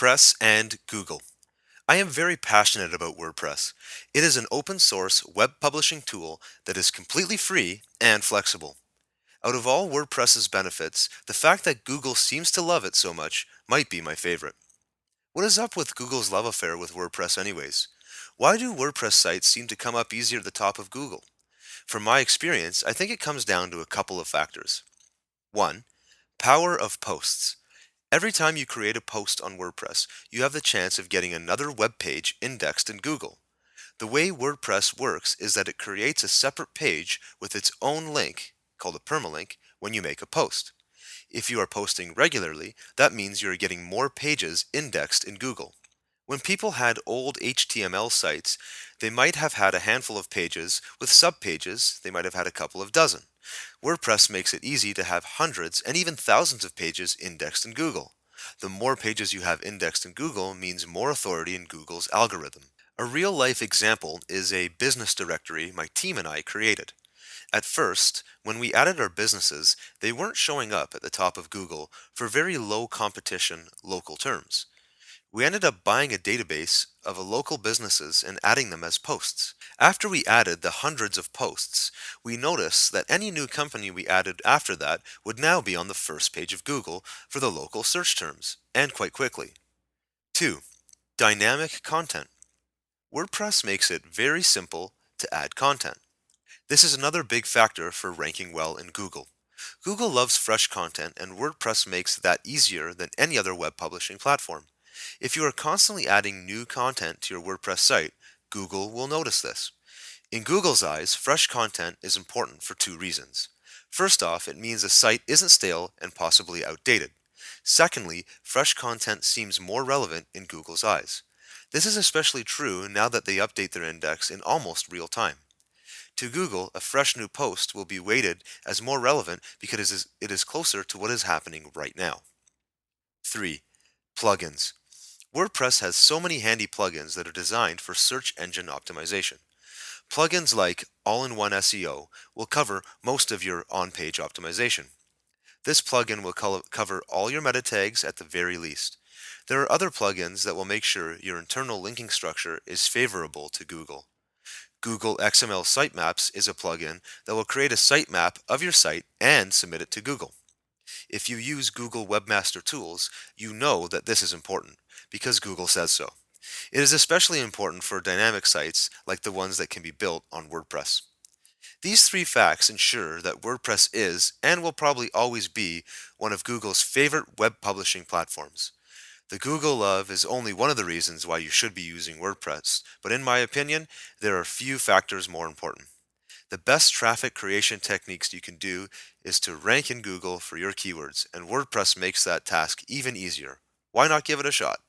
WordPress and Google. I am very passionate about WordPress. It is an open source web publishing tool that is completely free and flexible. Out of all WordPress's benefits, the fact that Google seems to love it so much might be my favorite. What is up with Google's love affair with WordPress anyways? Why do WordPress sites seem to come up easier at the top of Google? From my experience, I think it comes down to a couple of factors. 1. Power of posts. Every time you create a post on WordPress, you have the chance of getting another web page indexed in Google. The way WordPress works is that it creates a separate page with its own link, called a permalink, when you make a post. If you are posting regularly, that means you're getting more pages indexed in Google. When people had old HTML sites, they might have had a handful of pages. With subpages, they might have had a couple of dozen. WordPress makes it easy to have hundreds and even thousands of pages indexed in Google. The more pages you have indexed in Google means more authority in Google's algorithm. A real life example is a business directory my team and I created. At first, when we added our businesses, they weren't showing up at the top of Google for very low competition local terms. We ended up buying a database of a local businesses and adding them as posts. After we added the hundreds of posts, we noticed that any new company we added after that would now be on the first page of Google for the local search terms, and quite quickly. 2. Dynamic content. WordPress makes it very simple to add content. This is another big factor for ranking well in Google. Google loves fresh content, and WordPress makes that easier than any other web publishing platform. If you are constantly adding new content to your WordPress site, Google will notice this. In Google's eyes, fresh content is important for two reasons. First off, it means the site isn't stale and possibly outdated. Secondly, fresh content seems more relevant in Google's eyes. This is especially true now that they update their index in almost real time. To Google, a fresh new post will be weighted as more relevant because it is closer to what is happening right now. 3. Plugins. WordPress has so many handy plugins that are designed for search engine optimization. Plugins like All-in-One SEO will cover most of your on-page optimization. This plugin will cover all your meta tags at the very least. There are other plugins that will make sure your internal linking structure is favorable to Google. Google XML Sitemaps is a plugin that will create a sitemap of your site and submit it to Google. If you use Google Webmaster Tools, you know that this is important because Google says so. It is especially important for dynamic sites like the ones that can be built on WordPress. These three facts ensure that WordPress is and will probably always be one of Google's favorite web publishing platforms. The Google love is only one of the reasons why you should be using WordPress, but in my opinion, there are few factors more important. The best traffic creation techniques you can do is to rank in Google for your keywords, and WordPress makes that task even easier. Why not give it a shot?